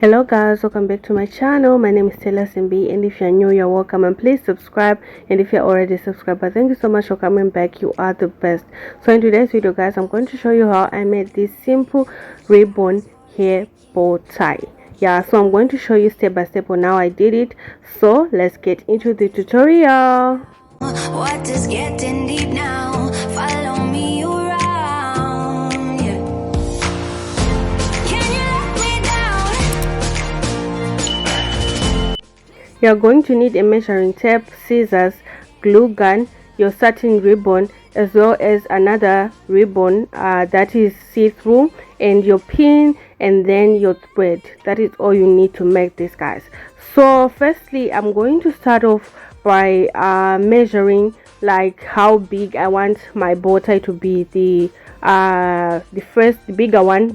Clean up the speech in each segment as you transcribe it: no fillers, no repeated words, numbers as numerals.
Hello guys, welcome back to my channel. My name is Taylor Simbi, and if you're new, you're welcome, and please subscribe. And if you're already subscribed, thank you so much for coming back. You are the best. So in today's video guys, I'm going to show you how I made this simple ribbon hair bow tie. So I'm going to show you step by step on how I did it. So let's get into the tutorial. What is getting deep now? Follow me around, yeah. Can you let me down? You're going to need a measuring tape, scissors, glue gun, your satin ribbon, as well as another ribbon that is see-through, and your pin, and then your thread. That is all you need to make this, guys. So firstly, I'm going to start off by measuring like how big I want my bow tie to be, the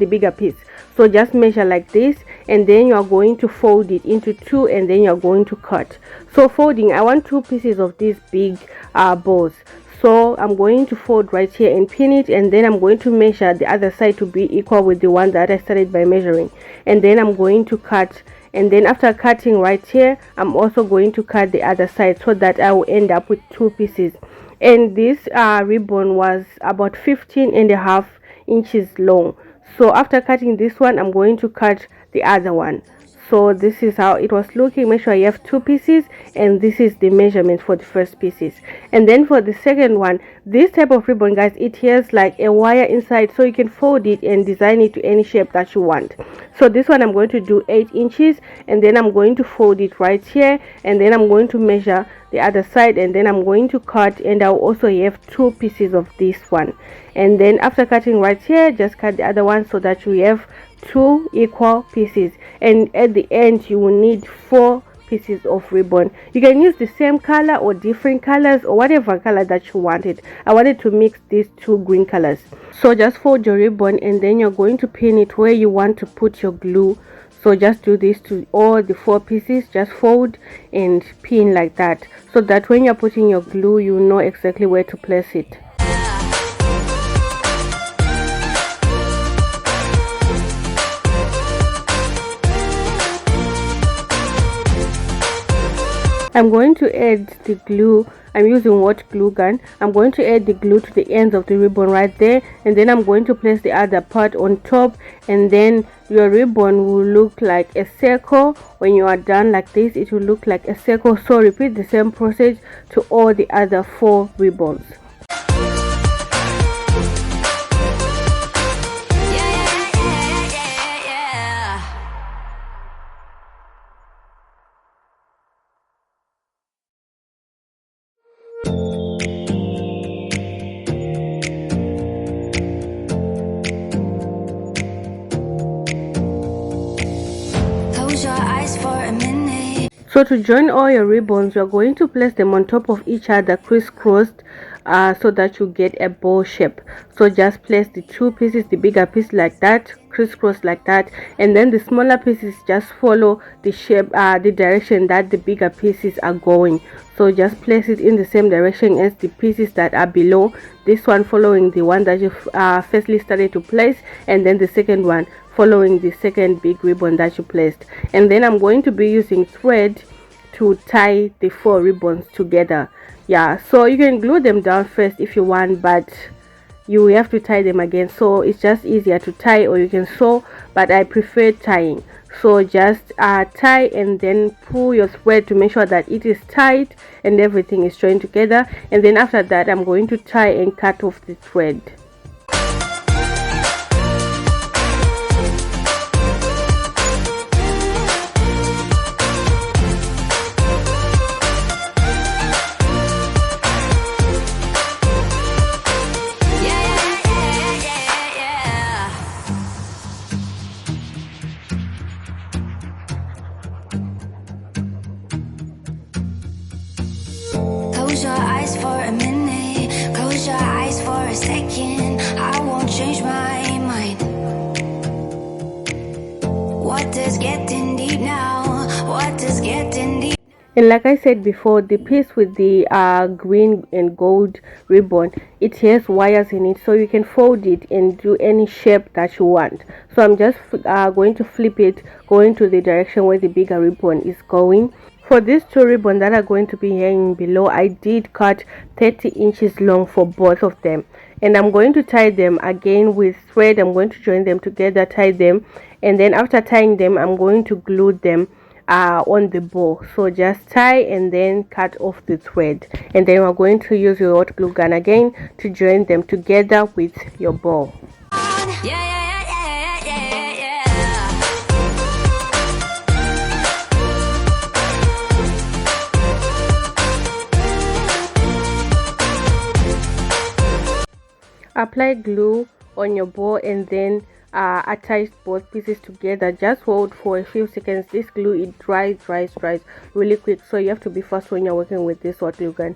bigger piece. So just measure like this, and then you are going to fold it into two, and then you're going to cut. So folding, I want two pieces of these big bows. So I'm going to fold right here and pin it, and then I'm going to measure the other side to be equal with the one that I started by measuring, and then I'm going to cut. And then after cutting right here, I'm also going to cut the other side so that I will end up with two pieces. And this ribbon was about 15.5 inches long. So after cutting this one, I'm going to cut the other one. So this is how it was looking. Make sure you have two pieces, and this is the measurement for the first pieces. And then for the second one, this type of ribbon guys, it has like a wire inside, so you can fold it and design it to any shape that you want. So this one I'm going to do 8 inches, and then I'm going to fold it right here, and then I'm going to measure the other side, and then I'm going to cut, and I'll also have two pieces of this one. And then after cutting right here, just cut the other one so that you have two equal pieces. And at the end, you will need 4 pieces of ribbon. You can use the same color or different colors or whatever color that you wanted. I wanted to mix these two green colors. So just fold your ribbon, and then you're going to pin it where you want to put your glue. So just do this to all the 4 pieces. Just fold and pin like that, so that when you're putting your glue, you know exactly where to place it. I'm going to add the glue. I'm using hot glue gun. I'm going to add the glue to the ends of the ribbon right there, and then I'm going to place the other part on top, and then your ribbon will look like a circle. When you are done like this, it will look like a circle. So repeat the same process to all the other 4 ribbons. So to join all your ribbons, you're going to place them on top of each other crisscrossed, so that you get a bow shape. So just place the 2 pieces, the bigger piece like that, crisscross like that, and then the smaller pieces just follow the shape, the direction that the bigger pieces are going. So just place it in the same direction as the pieces that are below. This one following the one that you firstly started to place, and then the second one following the second big ribbon that you placed. And then I'm going to be using thread to tie the 4 ribbons together. So you can glue them down first if you want, but you have to tie them again. So it's just easier to tie, or you can sew, but I prefer tying. So just tie, and then pull your thread to make sure that it is tight and everything is joined together. And then after that, I'm going to tie and cut off the thread. Close your eyes for a minute, close your eyes for a second. I won't change my mind. What is getting deep now? What is getting deep? And like I said before, the piece with the green and gold ribbon, it has wires in it, so you can fold it and do any shape that you want. So I'm just going to flip it, going to the direction where the bigger ribbon is going. For these two ribbons that are going to be hanging below, I did cut 30 inches long for both of them, and I'm going to tie them again with thread. I'm going to join them together, tie them, and then after tying them, I'm going to glue them on the bow. So just tie and then cut off the thread, and then we're going to use your hot glue gun again to join them together with your bow. Apply glue on your bow and then attach both pieces together. Just hold for a few seconds. This glue, it dries really quick, so you have to be fast when you're working with this hot glue gun.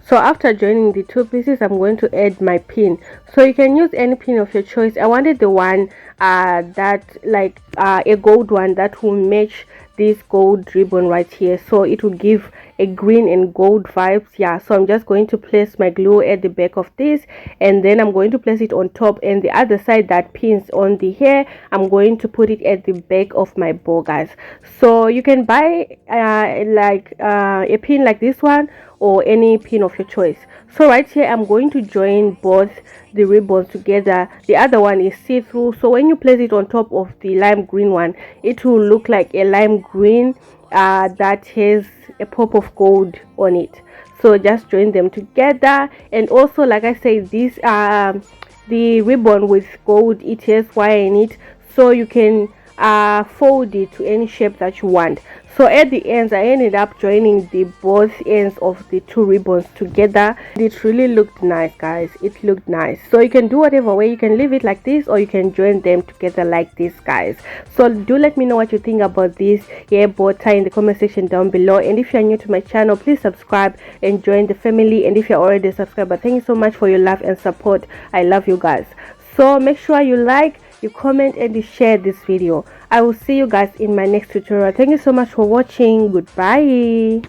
So after joining the two pieces, I'm going to add my pin. So you can use any pin of your choice. I wanted the one that like a gold one that will match this gold ribbon right here, so it will give a green and gold vibes. Yeah, so I'm just going to place my glue at the back of this, and then I'm going to place it on top, and the other side that pins on the hair, I'm going to put it at the back of my bow, guys. So you can buy a pin like this one or any pin of your choice. So right here, I'm going to join both the ribbons together. The other one is see-through, so when you place it on top of the lime green one, it will look like a lime green that has a pop of gold on it. So just join them together. And also, like I said, this the ribbon with gold, it has wire in it, so you can fold it to any shape that you want. So at the ends, I ended up joining the both ends of the two ribbons together. It really looked nice, guys. It looked nice. So you can do whatever way. You can leave it like this, or you can join them together like this, guys. So do let me know what you think about this hair bow tie in the comment section down below. And if you're new to my channel, please subscribe and join the family. And if you're already a subscriber, thank you so much for your love and support. I love you guys. So make sure you like, you comment, and you share this video. I will see you guys in my next tutorial. Thank you so much for watching. Goodbye.